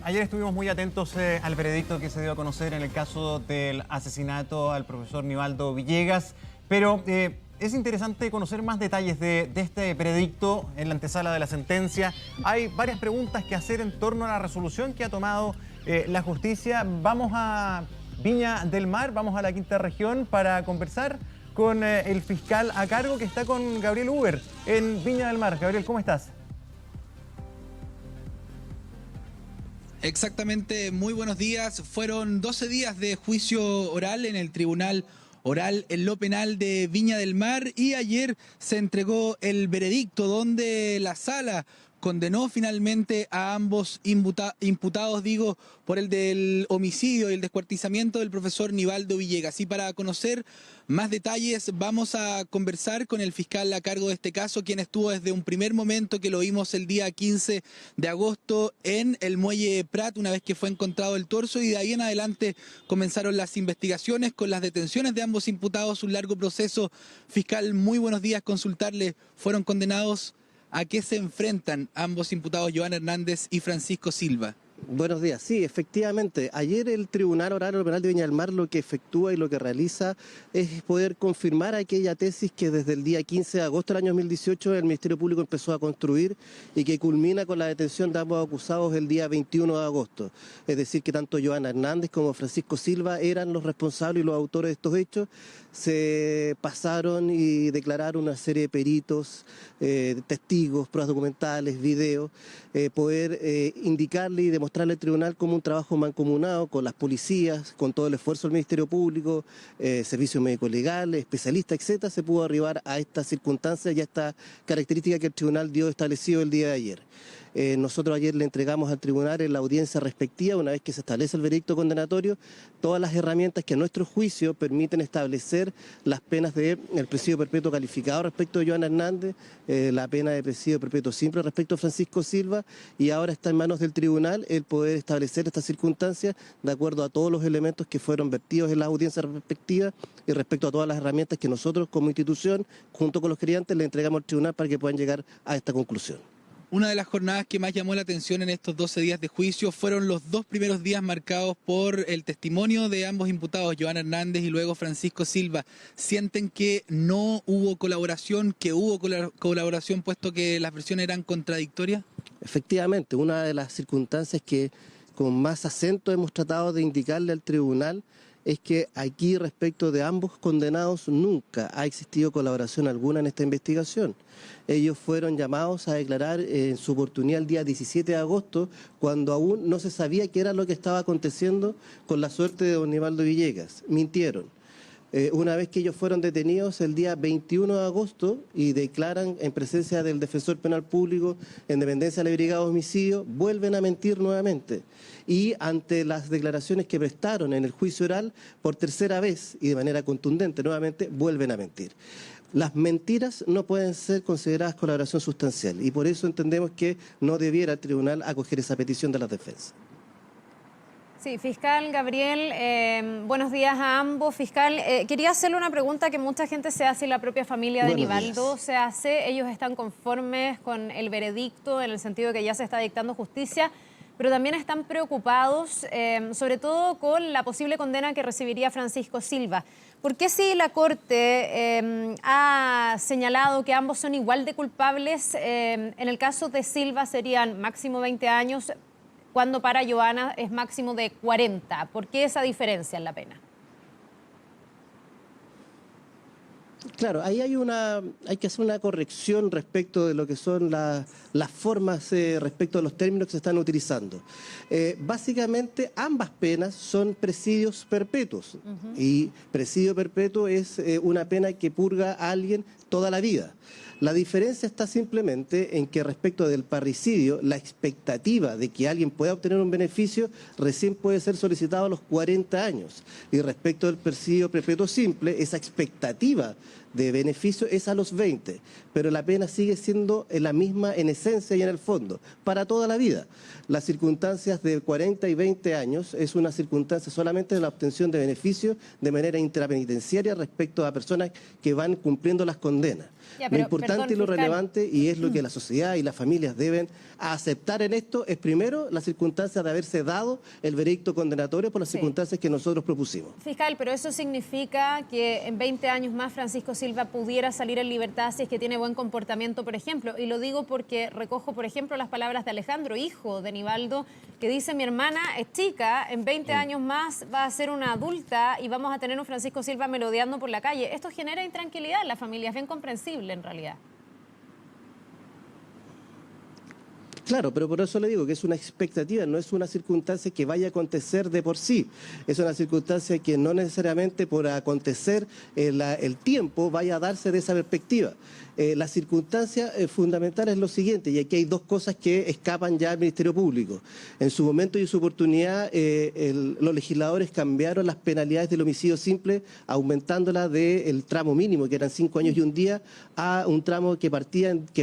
Ayer estuvimos muy atentos al veredicto que se dio a conocer en el caso del asesinato al profesor Nivaldo Villegas, pero es interesante conocer más detalles de este veredicto en la antesala de la sentencia. Hay varias preguntas que hacer en torno a la resolución que ha tomado la justicia. Vamos a Viña del Mar, vamos a la quinta región para conversar con el fiscal a cargo que está con Gabriel Uber en Viña del Mar. Gabriel, ¿cómo estás? Exactamente, muy buenos días. Fueron 12 días de juicio oral en el Tribunal Oral en lo Penal de Viña del Mar y ayer se entregó el veredicto donde la sala condenó finalmente a ambos imputados, por el del homicidio y el descuartizamiento del profesor Nivaldo Villegas. Y para conocer más detalles vamos a conversar con el fiscal a cargo de este caso, quien estuvo desde un primer momento que lo vimos el día 15 de agosto en el Muelle Prat, una vez que fue encontrado el torso, y de ahí en adelante comenzaron las investigaciones con las detenciones de ambos imputados, un largo proceso. Fiscal, muy buenos días, consultarle, ¿fueron condenados? ¿A qué se enfrentan ambos imputados, Joan Hernández y Francisco Silva? Buenos días. Sí, efectivamente. Ayer el Tribunal Oral Penal de Viña del Mar lo que efectúa y lo que realiza es poder confirmar aquella tesis que desde el día 15 de agosto del año 2018 el Ministerio Público empezó a construir y que culmina con la detención de ambos acusados el día 21 de agosto. Es decir, que tanto Joan Hernández como Francisco Silva eran los responsables y los autores de estos hechos. Se pasaron y declararon una serie de peritos, testigos, pruebas documentales, videos, poder indicarle y demostrarle al tribunal como un trabajo mancomunado con las policías, con todo el esfuerzo del Ministerio Público, servicios médicos legales, especialistas, etcétera, se pudo arribar a estas circunstancias y a esta característica que el tribunal dio establecido el día de ayer. Nosotros ayer le entregamos al tribunal en la audiencia respectiva, una vez que se establece el veredicto condenatorio, todas las herramientas que a nuestro juicio permiten establecer las penas del presidio perpetuo calificado respecto de Joan Hernández, la pena de presidio perpetuo simple respecto a Francisco Silva, y ahora está en manos del tribunal el poder establecer estas circunstancias de acuerdo a todos los elementos que fueron vertidos en las audiencias respectivas y respecto a todas las herramientas que nosotros como institución, junto con los querellantes, le entregamos al tribunal para que puedan llegar a esta conclusión. Una de las jornadas que más llamó la atención en estos 12 días de juicio fueron los dos primeros días marcados por el testimonio de ambos imputados, Joan Hernández y luego Francisco Silva. ¿Sienten que no hubo colaboración, que hubo colaboración puesto que las versiones eran contradictorias? Efectivamente, una de las circunstancias que con más acento hemos tratado de indicarle al tribunal es que aquí respecto de ambos condenados nunca ha existido colaboración alguna en esta investigación. Ellos fueron llamados a declarar en su oportunidad el día 17 de agosto, cuando aún no se sabía qué era lo que estaba aconteciendo con la suerte de don Nivaldo Villegas. Mintieron. Una vez que ellos fueron detenidos el día 21 de agosto y declaran en presencia del defensor penal público en dependencia de la Brigada de Homicidio, vuelven a mentir nuevamente. Y ante las declaraciones que prestaron en el juicio oral, por tercera vez y de manera contundente nuevamente, vuelven a mentir. Las mentiras no pueden ser consideradas colaboración sustancial y por eso entendemos que no debiera el tribunal acoger esa petición de las defensas. Sí, fiscal Gabriel, buenos días a ambos. Fiscal, quería hacerle una pregunta que mucha gente se hace y la propia familia de Nivaldo se hace. Ellos están conformes con el veredicto en el sentido de que ya se está dictando justicia, pero también están preocupados, sobre todo con la posible condena que recibiría Francisco Silva. ¿Por qué si la Corte ha señalado que ambos son igual de culpables, en el caso de Silva serían máximo 20 años, cuando para Joana es máximo de 40? ¿Por qué esa diferencia en la pena? Claro, ahí hay que hacer una corrección respecto de lo que son las formas respecto a los términos que se están utilizando. Básicamente ambas penas son presidios perpetuos y presidio perpetuo es una pena que purga a alguien toda la vida. La diferencia está simplemente en que respecto del parricidio, la expectativa de que alguien pueda obtener un beneficio recién puede ser solicitado a los 40 años. Y respecto del presidio perpetuo simple, esa expectativa de beneficio es a los 20, pero la pena sigue siendo la misma en esencia y en el fondo, para toda la vida. Las circunstancias de 40 y 20 años es una circunstancia solamente de la obtención de beneficios de manera intrapenitenciaria respecto a personas que van cumpliendo las condiciones condena. Ya, Lo pero, importante perdón, y lo fiscal. relevante, y es lo que la sociedad y las familias deben aceptar en esto, es primero la circunstancia de haberse dado el veredicto condenatorio por las Sí. circunstancias que nosotros propusimos. Fiscal, pero eso significa que en 20 años más Francisco Silva pudiera salir en libertad si es que tiene buen comportamiento, por ejemplo. Y lo digo porque recojo, por ejemplo, las palabras de Alejandro, hijo de Nivaldo, que dice: mi hermana es chica, en 20 años más va a ser una adulta y vamos a tener un Francisco Silva merodeando por la calle. Esto genera intranquilidad en la familia, es bien comprensible en realidad. Claro, pero por eso le digo que es una expectativa, no es una circunstancia que vaya a acontecer de por sí. Es una circunstancia que no necesariamente por acontecer el tiempo vaya a darse de esa perspectiva. La circunstancia fundamental es lo siguiente, y aquí hay dos cosas que escapan ya al Ministerio Público. En su momento y en su oportunidad, los legisladores cambiaron las penalidades del homicidio simple, aumentándolas del tramo mínimo, que eran 5 años y un día, a un tramo que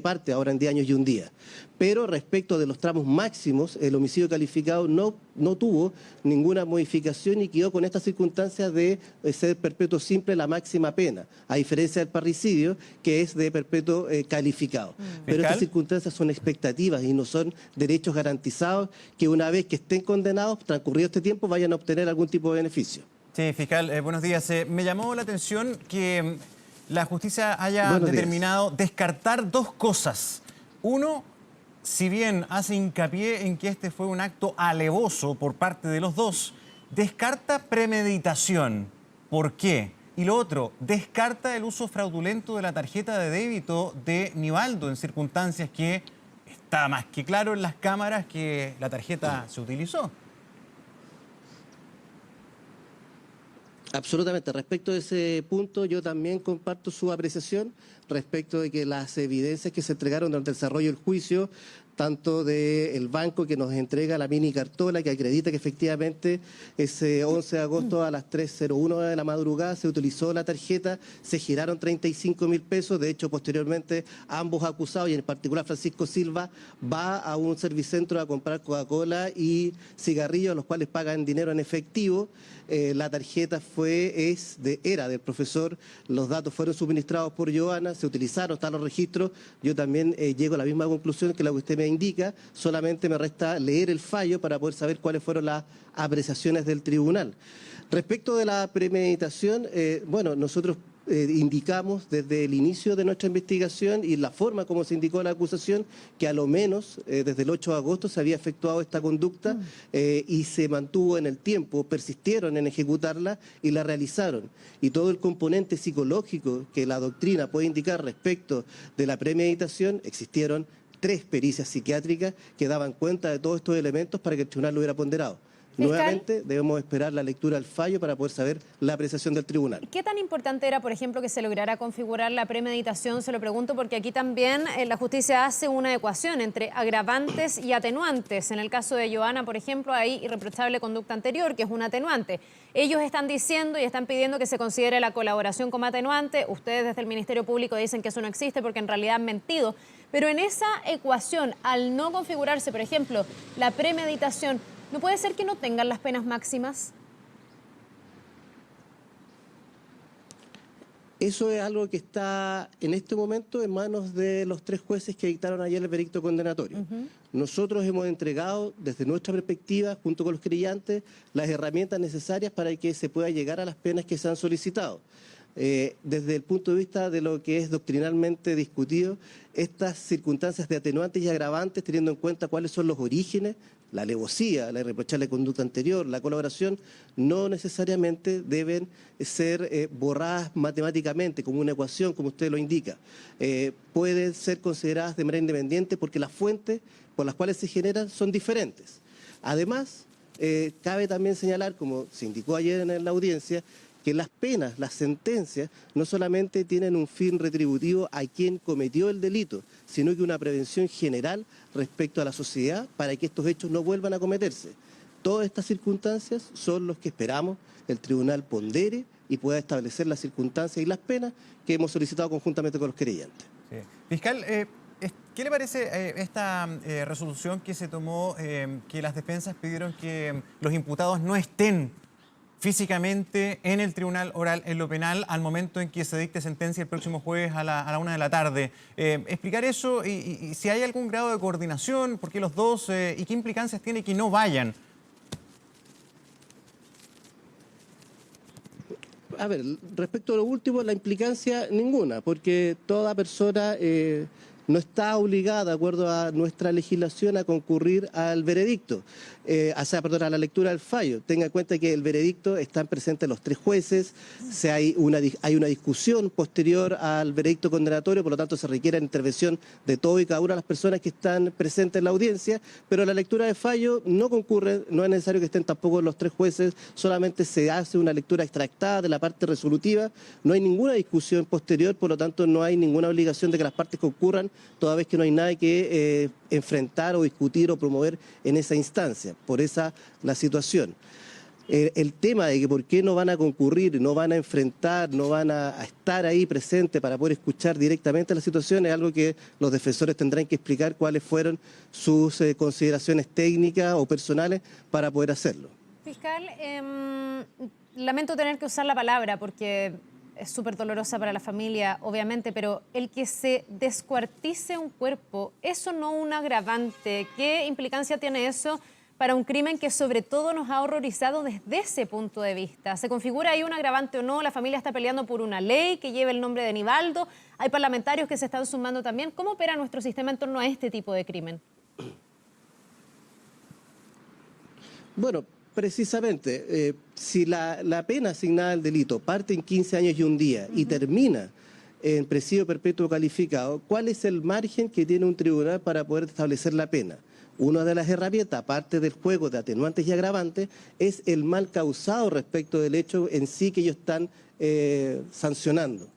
parte ahora en 10 años y un día. Pero respecto de los tramos máximos, el homicidio calificado no tuvo ninguna modificación y quedó con esta circunstancia de ser perpetuo simple la máxima pena, a diferencia del parricidio, que es de perpetuo calificado. Pero ¿Fiscal? estas circunstancias son expectativas y no son derechos garantizados que una vez que estén condenados, transcurrido este tiempo, vayan a obtener algún tipo de beneficio. Sí, fiscal, buenos días. Me llamó la atención que la justicia haya Buenos días. determinado descartar dos cosas. Uno, si bien hace hincapié en que este fue un acto alevoso por parte de los dos, descarta premeditación. ¿Por qué? Y lo otro, descarta el uso fraudulento de la tarjeta de débito de Nivaldo en circunstancias que está más que claro en las cámaras que la tarjeta se utilizó. Absolutamente. Respecto de ese punto, yo también comparto su apreciación respecto de que las evidencias que se entregaron durante el desarrollo del juicio, tanto del banco que nos entrega la mini cartola que acredita que efectivamente ese 11 de agosto a las 3:01 de la madrugada se utilizó la tarjeta, se giraron 35.000 pesos. De hecho, posteriormente, ambos acusados, y en particular Francisco Silva, va a un servicentro a comprar Coca-Cola y cigarrillos, los cuales pagan dinero en efectivo. La tarjeta era del profesor, los datos fueron suministrados por Joana, se utilizaron, están los registros. Yo también llego a la misma conclusión que la que usted me indica, solamente me resta leer el fallo para poder saber cuáles fueron las apreciaciones del tribunal. Respecto de la premeditación, nosotros indicamos desde el inicio de nuestra investigación y la forma como se indicó la acusación que a lo menos desde el 8 de agosto se había efectuado esta conducta y se mantuvo en el tiempo, persistieron en ejecutarla y la realizaron. Y todo el componente psicológico que la doctrina puede indicar respecto de la premeditación, existieron 3 pericias psiquiátricas que daban cuenta de todos estos elementos para que el tribunal lo hubiera ponderado. Nuevamente debemos esperar la lectura del fallo para poder saber la apreciación del tribunal. ¿Qué tan importante era, por ejemplo, que se lograra configurar la premeditación? Se lo pregunto porque aquí también la justicia hace una ecuación entre agravantes y atenuantes. En el caso de Joana, por ejemplo, hay irreprochable conducta anterior, que es un atenuante. Ellos están diciendo y están pidiendo que se considere la colaboración como atenuante. Ustedes desde el Ministerio Público dicen que eso no existe porque en realidad han mentido. Pero en esa ecuación, al no configurarse, por ejemplo, la premeditación, ¿no puede ser que no tengan las penas máximas? Eso es algo que está en este momento en manos de los 3 jueces que dictaron ayer el veredicto condenatorio. Nosotros hemos entregado, desde nuestra perspectiva, junto con los querellantes, las herramientas necesarias para que se pueda llegar a las penas que se han solicitado. Desde el punto de vista de lo que es doctrinalmente discutido, estas circunstancias de atenuantes y agravantes, teniendo en cuenta cuáles son los orígenes, la alevosía, la irreprochable conducta anterior, la colaboración, no necesariamente deben ser borradas matemáticamente, como una ecuación, como usted lo indica. Pueden ser consideradas de manera independiente porque las fuentes por las cuales se generan son diferentes. Además, cabe también señalar, como se indicó ayer en la audiencia, que las penas, las sentencias, no solamente tienen un fin retributivo a quien cometió el delito, sino que una prevención general respecto a la sociedad para que estos hechos no vuelvan a cometerse. Todas estas circunstancias son los que esperamos el tribunal pondere y pueda establecer las circunstancias y las penas que hemos solicitado conjuntamente con los querellantes. Sí. Fiscal, ¿qué le parece esta resolución que se tomó, que las defensas pidieron que los imputados no estén físicamente en el tribunal oral en lo penal al momento en que se dicte sentencia el próximo jueves a la 1 de la tarde. Explicar eso y si hay algún grado de coordinación, por qué los dos y qué implicancias tiene que no vayan. A ver, respecto a lo último, la implicancia ninguna, porque toda persona no está obligada, de acuerdo a nuestra legislación, a concurrir al veredicto, a la lectura del fallo. Tenga en cuenta que el veredicto están presentes los 3 jueces, hay una discusión posterior al veredicto condenatorio, por lo tanto se requiere la intervención de todo y cada una de las personas que están presentes en la audiencia, pero la lectura de fallo no concurre, no es necesario que estén tampoco los 3 jueces, solamente se hace una lectura extractada de la parte resolutiva, no hay ninguna discusión posterior, por lo tanto no hay ninguna obligación de que las partes concurran, toda vez que no hay nada que enfrentar o discutir o promover en esa instancia. Por esa la situación. El tema de que por qué no van a concurrir, no van a enfrentar, no van a estar ahí presentes para poder escuchar directamente la situación es algo que los defensores tendrán que explicar cuáles fueron sus consideraciones técnicas o personales para poder hacerlo. Fiscal, lamento tener que usar la palabra porque es súper dolorosa para la familia, obviamente, pero el que se descuartice un cuerpo, ¿eso no un agravante? ¿Qué implicancia tiene eso para un crimen que sobre todo nos ha horrorizado desde ese punto de vista? ¿Se configura ahí un agravante o no? La familia está peleando por una ley que lleve el nombre de Nivaldo. Hay parlamentarios que se están sumando también. ¿Cómo opera nuestro sistema en torno a este tipo de crimen? Bueno, precisamente, si la pena asignada al delito parte en 15 años y un día y termina en presidio perpetuo calificado, ¿cuál es el margen que tiene un tribunal para poder establecer la pena? Una de las herramientas, aparte del juego de atenuantes y agravantes, es el mal causado respecto del hecho en sí que ellos están sancionando.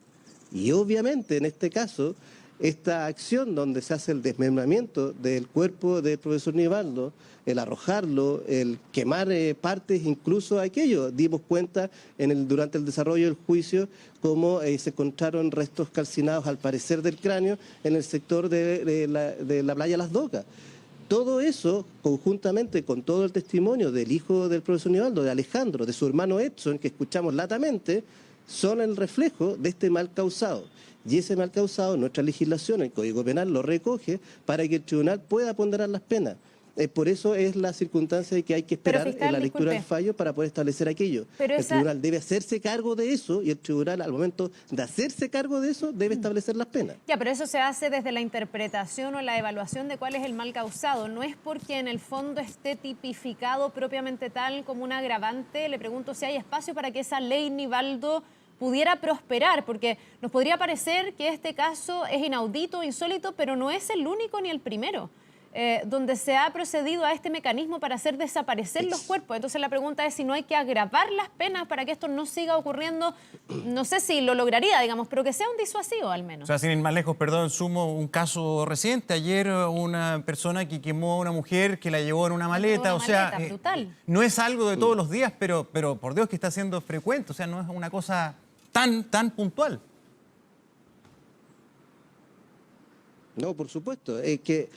Y obviamente, en este caso, esta acción donde se hace el desmembramiento del cuerpo del profesor Nivaldo, el arrojarlo, el quemar partes, incluso aquello. Dimos cuenta durante el desarrollo del juicio cómo se encontraron restos calcinados, al parecer del cráneo, en el sector de la playa Las Docas. Todo eso, conjuntamente con todo el testimonio del hijo del profesor Nivaldo, de Alejandro, de su hermano Edson, que escuchamos latamente, son el reflejo de este mal causado. Y ese mal causado, nuestra legislación, el Código Penal, lo recoge para que el tribunal pueda ponderar las penas. Por eso es la circunstancia de que hay que esperar fiscal, en la lectura del fallo para poder establecer aquello. El tribunal debe hacerse cargo de eso y el tribunal, al momento de hacerse cargo de eso, debe establecer las penas. Ya, pero eso se hace desde la interpretación o la evaluación de cuál es el mal causado. No es porque en el fondo esté tipificado propiamente tal como un agravante. Le pregunto si hay espacio para que esa ley Nivaldo pudiera prosperar, porque nos podría parecer que este caso es inaudito, insólito, pero no es el único ni el primero, donde se ha procedido a este mecanismo para hacer desaparecer los cuerpos. Entonces la pregunta es si no hay que agravar las penas para que esto no siga ocurriendo. No sé si lo lograría, digamos, pero que sea un disuasivo al menos. O sea, sin ir más lejos, perdón, sumo un caso reciente. Ayer una persona que quemó a una mujer que la llevó en una maleta. Brutal. No es algo de todos los días, pero por Dios que está siendo frecuente. O sea, no es una cosa tan puntual. No, por supuesto, que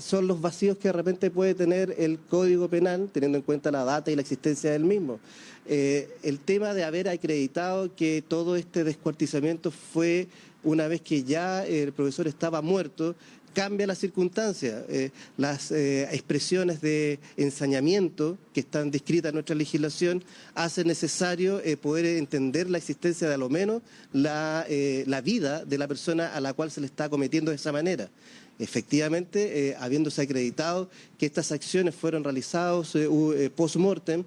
son los vacíos que de repente puede tener el Código Penal, teniendo en cuenta la data y la existencia del mismo. El tema de haber acreditado que todo este descuartizamiento fue una vez que ya el profesor estaba muerto, cambia la circunstancia. Las expresiones de ensañamiento que están descritas en nuestra legislación hacen necesario poder entender la existencia de a lo menos la vida de la persona a la cual se le está cometiendo de esa manera. Efectivamente, habiéndose acreditado que estas acciones fueron realizadas post-mortem,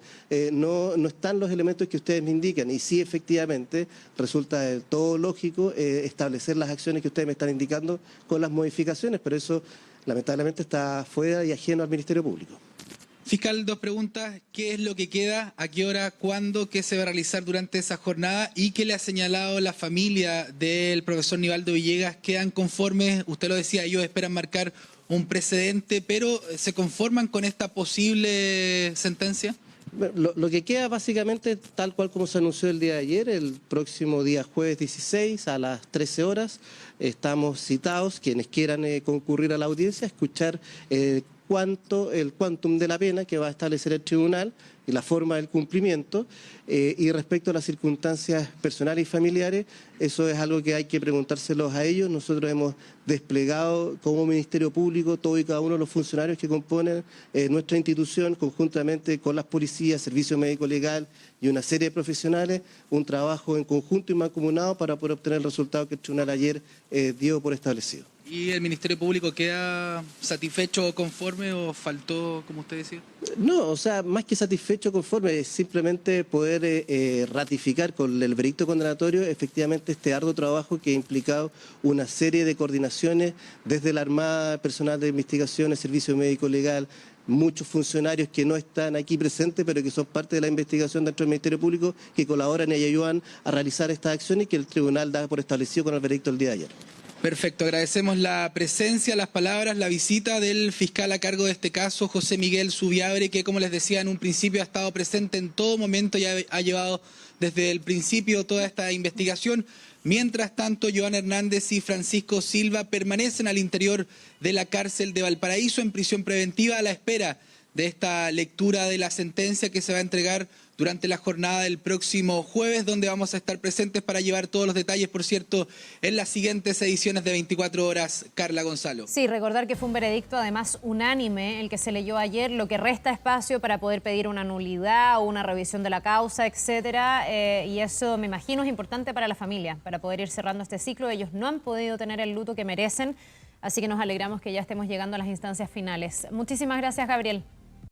no están los elementos que ustedes me indican. Y sí, efectivamente, resulta del todo lógico establecer las acciones que ustedes me están indicando con las modificaciones, pero eso lamentablemente está fuera y ajeno al Ministerio Público. Fiscal, 2 preguntas. ¿Qué es lo que queda? ¿A qué hora? ¿Cuándo? ¿Qué se va a realizar durante esa jornada? ¿Y qué le ha señalado la familia del profesor Nivaldo Villegas? ¿Quedan conformes? Usted lo decía, ellos esperan marcar un precedente, pero ¿se conforman con esta posible sentencia? Lo que queda básicamente, tal cual como se anunció el día de ayer, el próximo día jueves 16 a las 13 horas, estamos citados, quienes quieran concurrir a la audiencia, a escuchar el quantum de la pena que va a establecer el tribunal y la forma del cumplimiento. Y respecto a las circunstancias personales y familiares, eso es algo que hay que preguntárselos a ellos. Nosotros hemos desplegado como Ministerio Público todo y cada uno de los funcionarios que componen nuestra institución, conjuntamente con las policías, Servicio Médico Legal y una serie de profesionales, un trabajo en conjunto y mancomunado para poder obtener el resultado que el tribunal ayer dio por establecido. ¿Y el Ministerio Público queda satisfecho o conforme o faltó, como usted decía? No, o sea, más que satisfecho o conforme, es simplemente poder ratificar con el veredicto condenatorio efectivamente este arduo trabajo que ha implicado una serie de coordinaciones desde la Armada, personal de investigación, el Servicio Médico Legal, muchos funcionarios que no están aquí presentes, pero que son parte de la investigación dentro del Ministerio Público, que colaboran y ayudan a realizar estas acciones y que el tribunal da por establecido con el veredicto el día de ayer. Perfecto, agradecemos la presencia, las palabras, la visita del fiscal a cargo de este caso, José Miguel Zubiabre, que como les decía en un principio ha estado presente en todo momento y ha llevado desde el principio toda esta investigación. Mientras tanto, Joan Hernández y Francisco Silva permanecen al interior de la cárcel de Valparaíso en prisión preventiva a la espera de esta lectura de la sentencia que se va a entregar durante la jornada del próximo jueves, donde vamos a estar presentes para llevar todos los detalles, por cierto, en las siguientes ediciones de 24 horas. Carla Gonzalo. Sí, recordar que fue un veredicto además unánime el que se leyó ayer, lo que resta espacio para poder pedir una nulidad o una revisión de la causa, etcétera, y eso me imagino es importante para la familia, para poder ir cerrando este ciclo. Ellos no han podido tener el luto que merecen, así que nos alegramos que ya estemos llegando a las instancias finales. Muchísimas gracias, Gabriel.